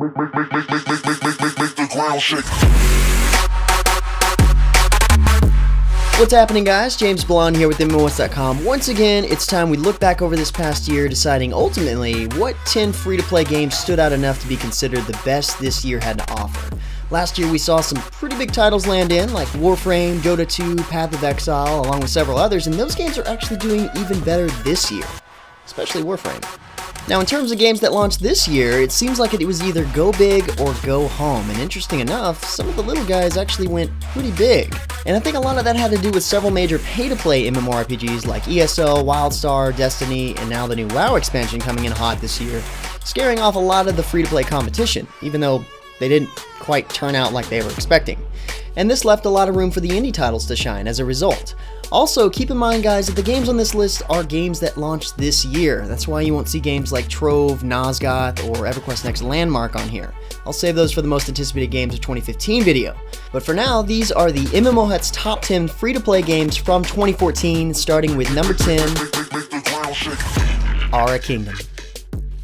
Make the ground shake. What's happening, guys? James Blonde here with MMOS.com. Once again, it's time we look back over this past year, deciding ultimately what 10 free-to-play games stood out enough to be considered the best this year had to offer. Last year we saw some pretty big titles land in, like Warframe, Dota 2, Path of Exile, along with several others, and those games are actually doing even better this year, especially Warframe. Now, in terms of games that launched this year, it seems like it was either go big or go home, and interesting enough, some of the little guys actually went pretty big. And I think a lot of that had to do with several major pay-to-play MMORPGs like ESO, WildStar, Destiny, and now the new WoW expansion coming in hot this year, scaring off a lot of the free-to-play competition, even though they didn't quite turn out like they were expecting. And this left a lot of room for the indie titles to shine as a result. Also, keep in mind, guys, that the games on this list are games that launched this year. That's why you won't see games like Trove, Nosgoth, or EverQuest Next Landmark on here. I'll save those for the most anticipated games of 2015 video. But for now, these are the MMO Hut's top 10 free-to-play games from 2014, starting with number 10, Make the ground shake. Ara Kingdom.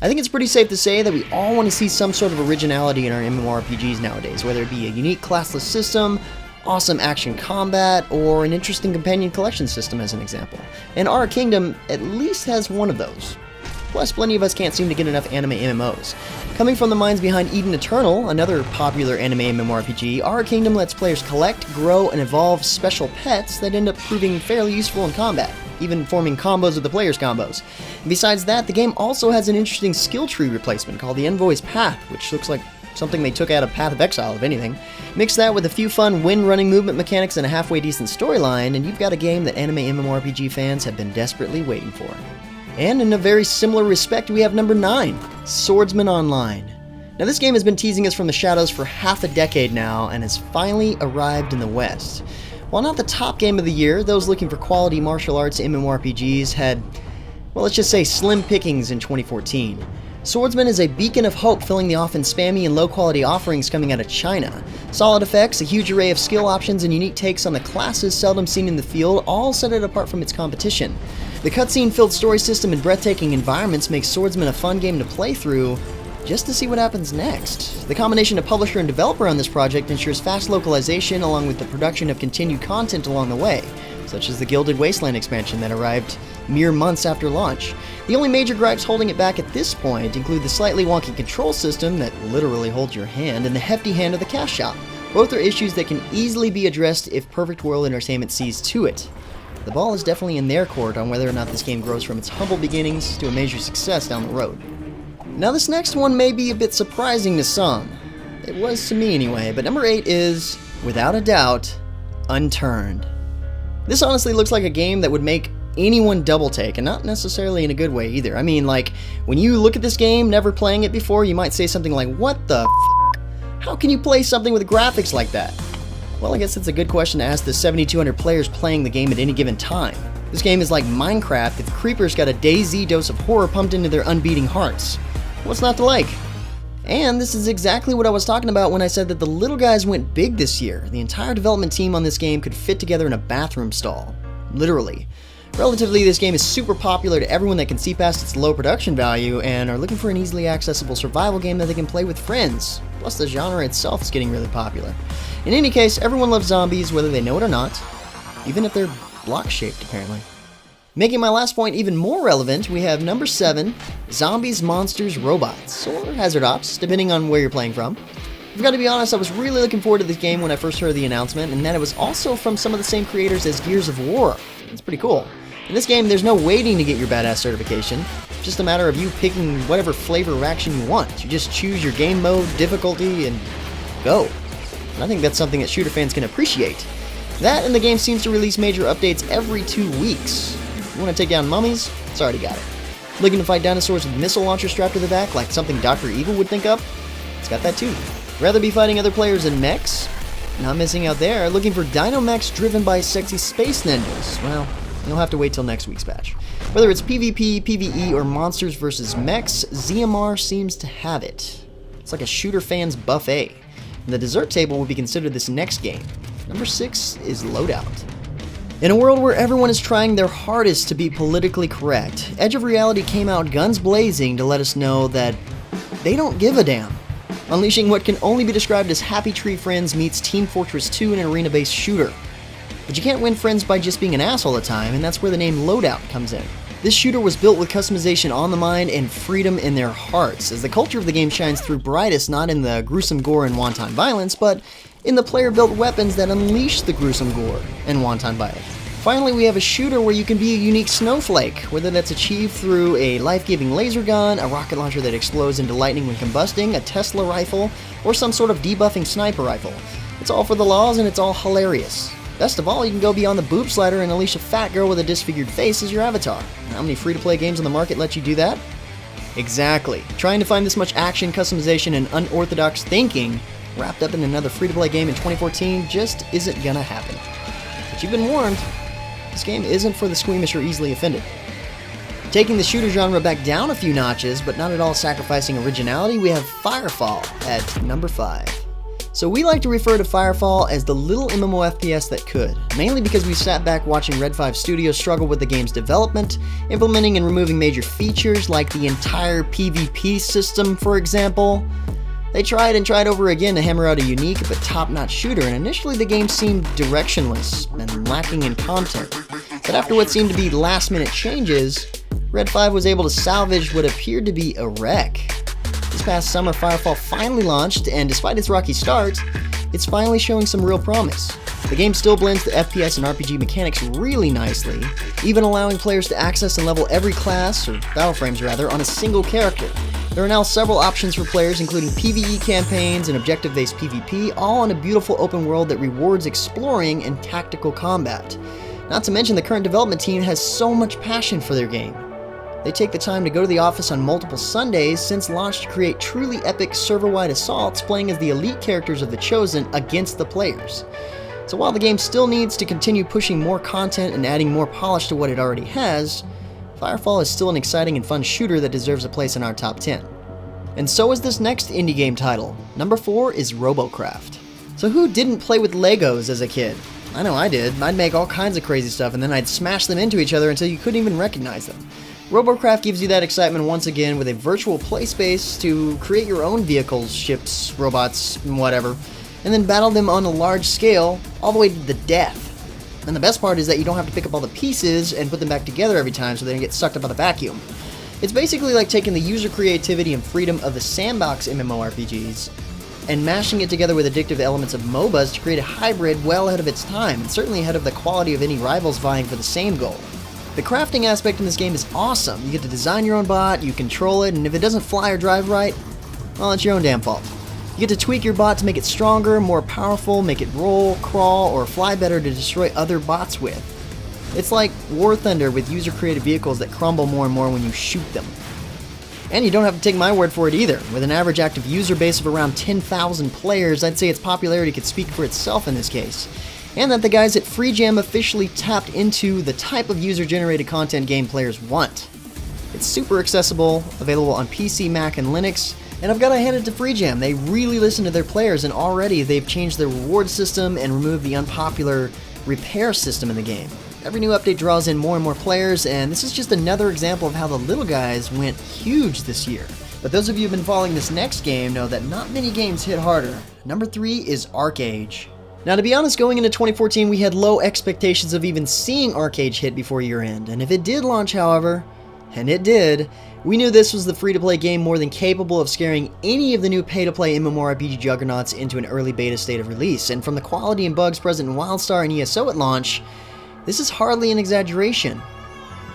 I think it's pretty safe to say that we all want to see some sort of originality in our MMORPGs nowadays, whether it be a unique classless system, awesome action combat, or an interesting companion collection system as an example. And Ara Kingdom at least has one of those. Plus, plenty of us can't seem to get enough anime MMOs. Coming from the minds behind Eden Eternal, another popular anime MMORPG, Ara Kingdom lets players collect, grow, and evolve special pets that end up proving fairly useful in combat, even forming combos with the player's combos. And besides that, the game also has an interesting skill tree replacement called the Envoy's Path, which looks like something they took out of Path of Exile, if anything. Mix that with a few fun wind-running movement mechanics and a halfway decent storyline, and you've got a game that anime MMORPG fans have been desperately waiting for. And in a very similar respect, we have number 9, Swordsman Online. Now, this game has been teasing us from the shadows for half a decade now, and has finally arrived in the West. While not the top game of the year, those looking for quality martial arts MMORPGs had, well, let's just say slim pickings in 2014. Swordsman is a beacon of hope, filling the often spammy and low-quality offerings coming out of China. Solid effects, a huge array of skill options, and unique takes on the classes seldom seen in the field all set it apart from its competition. The cutscene-filled story system and breathtaking environments make Swordsman a fun game to play through, just to see what happens next. The combination of publisher and developer on this project ensures fast localization along with the production of continued content along the way, such as the Gilded Wasteland expansion that arrived mere months after launch. The only major gripes holding it back at this point include the slightly wonky control system that literally holds your hand and the hefty hand of the cash shop. Both are issues that can easily be addressed if Perfect World Entertainment sees to it. The ball is definitely in their court on whether or not this game grows from its humble beginnings to a major success down the road. Now, this next one may be a bit surprising to some. It was to me anyway, but number 8 is, without a doubt, Unturned. This honestly looks like a game that would make anyone double take, and not necessarily in a good way either. I mean, like, when you look at this game, never playing it before, you might say something like, what the f***? How can you play something with graphics like that? Well, I guess it's a good question to ask the 7,200 players playing the game at any given time. This game is like Minecraft if creepers got a DayZ dose of horror pumped into their unbeating hearts. What's not to like? And this is exactly what I was talking about when I said that the little guys went big this year. The entire development team on this game could fit together in a bathroom stall. Literally. Relatively, this game is super popular to everyone that can see past its low production value and are looking for an easily accessible survival game that they can play with friends. Plus, the genre itself is getting really popular. In any case, everyone loves zombies, whether they know it or not, even if they're block-shaped, apparently. Making my last point even more relevant, we have number 7, Zombies, Monsters, Robots, or Hazard Ops, depending on where you're playing from. I've got to be honest, I was really looking forward to this game when I first heard the announcement, and that it was also from some of the same creators as Gears of War. It's pretty cool. In this game, there's no waiting to get your badass certification. It's just a matter of you picking whatever flavor of action you want. You just choose your game mode, difficulty, and go. And I think that's something that shooter fans can appreciate. That, and the game seems to release major updates every 2 weeks. You want to take down mummies? It's already got it. Looking to fight dinosaurs with missile launchers strapped to their back like something Dr. Evil would think up? It's got that too. Rather be fighting other players in mechs? Not missing out there. Looking for dino mechs driven by sexy space ninjas? Well, you'll have to wait till next week's patch. Whether it's PvP, PvE, or monsters versus mechs, ZMR seems to have it. It's like a shooter fan's buffet. And the dessert table would be considered this next game. Number 6 is Loadout. In a world where everyone is trying their hardest to be politically correct, Edge of Reality came out guns blazing to let us know that they don't give a damn. unleashing what can only be described as Happy Tree Friends meets Team Fortress 2 in an arena-based shooter. But you can't win friends by just being an ass all the time, and that's where the name Loadout comes in. This shooter was built with customization on the mind and freedom in their hearts, as the culture of the game shines through brightest not in the gruesome gore and wanton violence, but in the player-built weapons that unleash the gruesome gore and wanton violence. Finally, we have a shooter where you can be a unique snowflake, whether that's achieved through a life-giving laser gun, a rocket launcher that explodes into lightning when combusting, a Tesla rifle, or some sort of debuffing sniper rifle. It's all for the laws and it's all hilarious. Best of all, you can go beyond the boob slider and unleash a fat girl with a disfigured face as your avatar. How many free-to-play games on the market let you do that? Exactly. Trying to find this much action, customization, and unorthodox thinking wrapped up in another free-to-play game in 2014 just isn't gonna happen. But you've been warned. This game isn't for the squeamish or easily offended. Taking the shooter genre back down a few notches, but not at all sacrificing originality, we have Firefall at number 5. So we like to refer to Firefall as the little MMO FPS that could, mainly because we sat back watching Red 5 Studios struggle with the game's development, implementing and removing major features like the entire PvP system, for example. They tried and tried over again to hammer out a unique but top-notch shooter, and initially the game seemed directionless and lacking in content. But after what seemed to be last-minute changes, Red 5 was able to salvage what appeared to be a wreck. This past summer, Firefall finally launched, and despite its rocky start, it's finally showing some real promise. The game still blends the FPS and RPG mechanics really nicely, even allowing players to access and level every class, or battle frames rather, on a single character. There are now several options for players, including PvE campaigns and objective-based PvP, all on a beautiful open world that rewards exploring and tactical combat. Not to mention, the current development team has so much passion for their game. They take the time to go to the office on multiple Sundays since launch to create truly epic server-wide assaults, playing as the elite characters of the Chosen against the players. So while the game still needs to continue pushing more content and adding more polish to what it already has, Firefall is still an exciting and fun shooter that deserves a place in our top 10. And so is this next indie game title. Number 4 is Robocraft. So who didn't play with Legos as a kid? I know I did. I'd make all kinds of crazy stuff and then I'd smash them into each other until you couldn't even recognize them. Robocraft gives you that excitement once again with a virtual play space to create your own vehicles, ships, robots, whatever, and then battle them on a large scale, all the way to the death. And the best part is that you don't have to pick up all the pieces and put them back together every time so they don't get sucked up by the vacuum. It's basically like taking the user creativity and freedom of the sandbox MMORPGs and mashing it together with addictive elements of MOBAs to create a hybrid well ahead of its time, and certainly ahead of the quality of any rivals vying for the same goal. The crafting aspect in this game is awesome. You get to design your own bot, you control it, and if it doesn't fly or drive right, well, it's your own damn fault. You get to tweak your bot to make it stronger, more powerful, make it roll, crawl, or fly better to destroy other bots with. It's like War Thunder with user-created vehicles that crumble more and more when you shoot them. And you don't have to take my word for it either. With an average active user base of around 10,000 players, I'd say its popularity could speak for itself in this case. And that the guys at FreeJam officially tapped into the type of user-generated content game players want. It's super accessible, available on PC, Mac, and Linux, and I've got to hand it to FreeJam. They really listen to their players, and already they've changed their reward system and removed the unpopular repair system in the game. Every new update draws in more and more players, and this is just another example of how the little guys went huge this year. But those of you who've been following this next game know that not many games hit harder. Number 3 is ArcheAge. Now, to be honest, going into 2014, we had low expectations of even seeing ArcheAge hit before year-end, and if it did launch, however, and it did, we knew this was the free-to-play game more than capable of scaring any of the new pay-to-play MMORPG juggernauts into an early beta state of release, and from the quality and bugs present in WildStar and ESO at launch, this is hardly an exaggeration.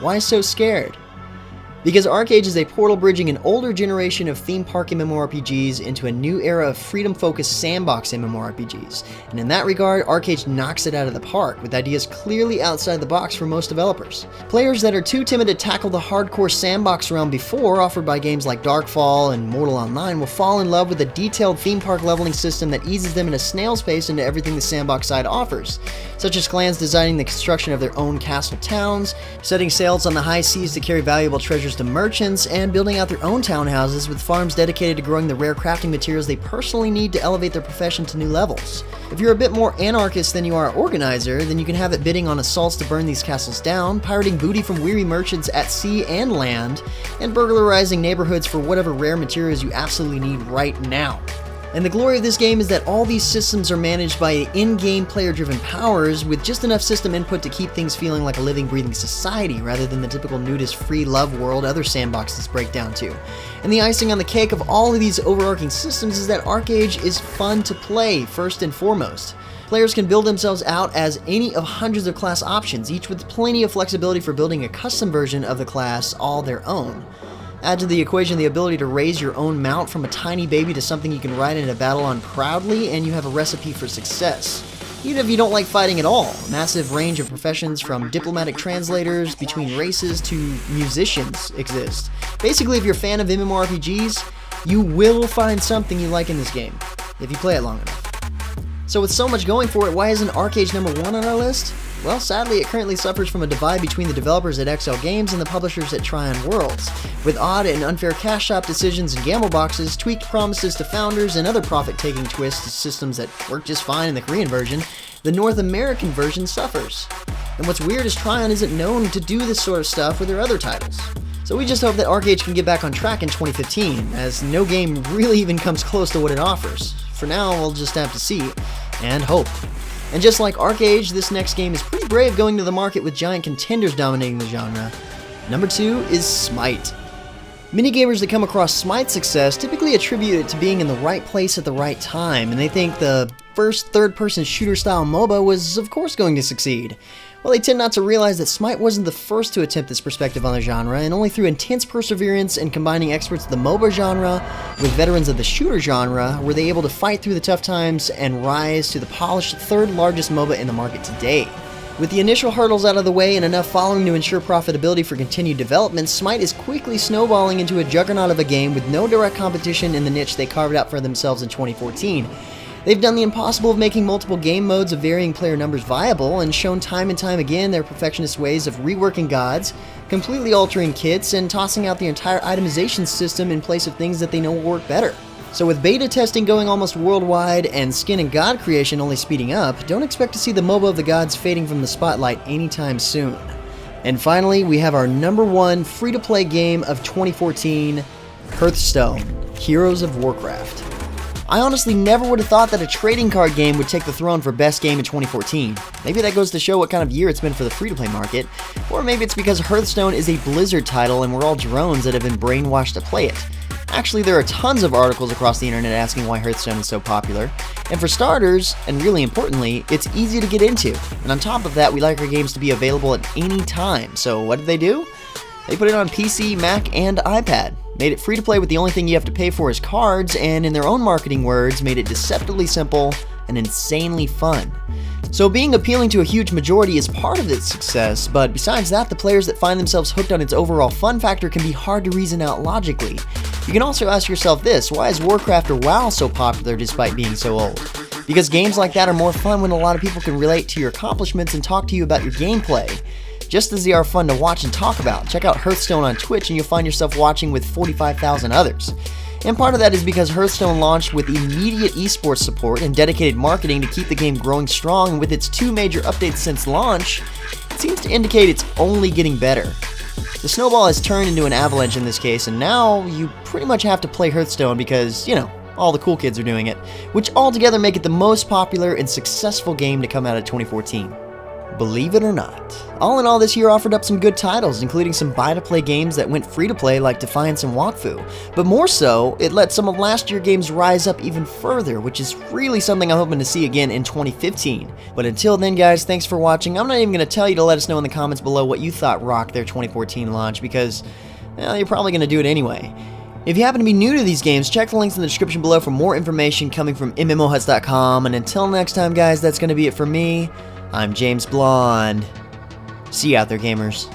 Why so scared? Because ArcheAge is a portal bridging an older generation of theme park MMORPGs into a new era of freedom-focused sandbox MMORPGs. And in that regard, ArcheAge knocks it out of the park, with ideas clearly outside the box for most developers. Players that are too timid to tackle the hardcore sandbox realm before, offered by games like Darkfall and Mortal Online, will fall in love with a detailed theme park leveling system that eases them in a snail's pace into everything the sandbox side offers, such as clans designing the construction of their own castle towns, setting sails on the high seas to carry valuable treasures villagers to merchants, and building out their own townhouses with farms dedicated to growing the rare crafting materials they personally need to elevate their profession to new levels. If you're a bit more anarchist than you are organizer, then you can have it bidding on assaults to burn these castles down, pirating booty from weary merchants at sea and land, and burglarizing neighborhoods for whatever rare materials you absolutely need right now. And the glory of this game is that all these systems are managed by in-game player-driven powers with just enough system input to keep things feeling like a living, breathing society rather than the typical nudist free love world other sandboxes break down to. And the icing on the cake of all of these overarching systems is that ArcheAge is fun to play, first and foremost. Players can build themselves out as any of hundreds of class options, each with plenty of flexibility for building a custom version of the class all their own. Add to the equation the ability to raise your own mount from a tiny baby to something you can ride in a battle on proudly, and you have a recipe for success. Even if you don't like fighting at all, a massive range of professions from diplomatic translators between races to musicians exist. Basically, if you're a fan of MMORPGs, you will find something you like in this game, if you play it long enough. So with so much going for it, why isn't ArcheAge number 1 on our list? Well, sadly, it currently suffers from a divide between the developers at XL Games and the publishers at Trion Worlds, with odd and unfair cash shop decisions and gamble boxes, tweaked promises to founders, and other profit-taking twists to systems that work just fine in the Korean version. The North American version suffers. And what's weird is Trion isn't known to do this sort of stuff with their other titles. So we just hope that ArcheAge can get back on track in 2015, as no game really even comes close to what it offers. For now, we'll just have to see, and hope. And just like ArcheAge, this next game is pretty brave going to the market with giant contenders dominating the genre. Number 2 is Smite. Minigamers that come across Smite's success typically attribute it to being in the right place at the right time, and they think the first third-person shooter-style MOBA was of course going to succeed. Well, they tend not to realize that Smite wasn't the first to attempt this perspective on the genre, and only through intense perseverance and combining experts of the MOBA genre with veterans of the shooter genre were they able to fight through the tough times and rise to the polished third largest MOBA in the market today. With the initial hurdles out of the way and enough following to ensure profitability for continued development, Smite is quickly snowballing into a juggernaut of a game with no direct competition in the niche they carved out for themselves in 2014. They've done the impossible of making multiple game modes of varying player numbers viable, and shown time and time again their perfectionist ways of reworking gods, completely altering kits, and tossing out the entire itemization system in place of things that they know will work better. So with beta testing going almost worldwide and skin and god creation only speeding up, don't expect to see the MOBA of the gods fading from the spotlight anytime soon. And finally, we have our number 1 free-to-play game of 2014, Hearthstone, Heroes of Warcraft. I honestly never would have thought that a trading card game would take the throne for best game in 2014. Maybe that goes to show what kind of year it's been for the free-to-play market, or maybe it's because Hearthstone is a Blizzard title and we're all drones that have been brainwashed to play it. Actually, there are tons of articles across the internet asking why Hearthstone is so popular, and for starters, and really importantly, it's easy to get into. And on top of that, we like our games to be available at any time, so what did they do? They put it on PC, Mac, and iPad. Made it free to play with the only thing you have to pay for is cards, and in their own marketing words, made it deceptively simple and insanely fun. So being appealing to a huge majority is part of its success, but besides that, the players that find themselves hooked on its overall fun factor can be hard to reason out logically. You can also ask yourself this: why is Warcraft or WoW so popular despite being so old? Because games like that are more fun when a lot of people can relate to your accomplishments and talk to you about your gameplay, just as they are fun to watch and talk about. Check out Hearthstone on Twitch and you'll find yourself watching with 45,000 others. And part of that is because Hearthstone launched with immediate esports support and dedicated marketing to keep the game growing strong, and with its 2 major updates since launch, it seems to indicate it's only getting better. The snowball has turned into an avalanche in this case, and now you pretty much have to play Hearthstone because, you know, all the cool kids are doing it, which altogether make it the most popular and successful game to come out of 2014. Believe it or not. All in all, this year offered up some good titles, including some buy-to-play games that went free-to-play like Defiance and Wakfu. But more so, it let some of last year's games rise up even further, which is really something I'm hoping to see again in 2015. But until then, guys, thanks for watching. I'm not even going to tell you to let us know in the comments below what you thought rocked their 2014 launch, because, well, you're probably going to do it anyway. If you happen to be new to these games, check the links in the description below for more information coming from MMOHuts.com. And until next time, guys, that's going to be it for me. I'm James Blonde. See you out there, gamers.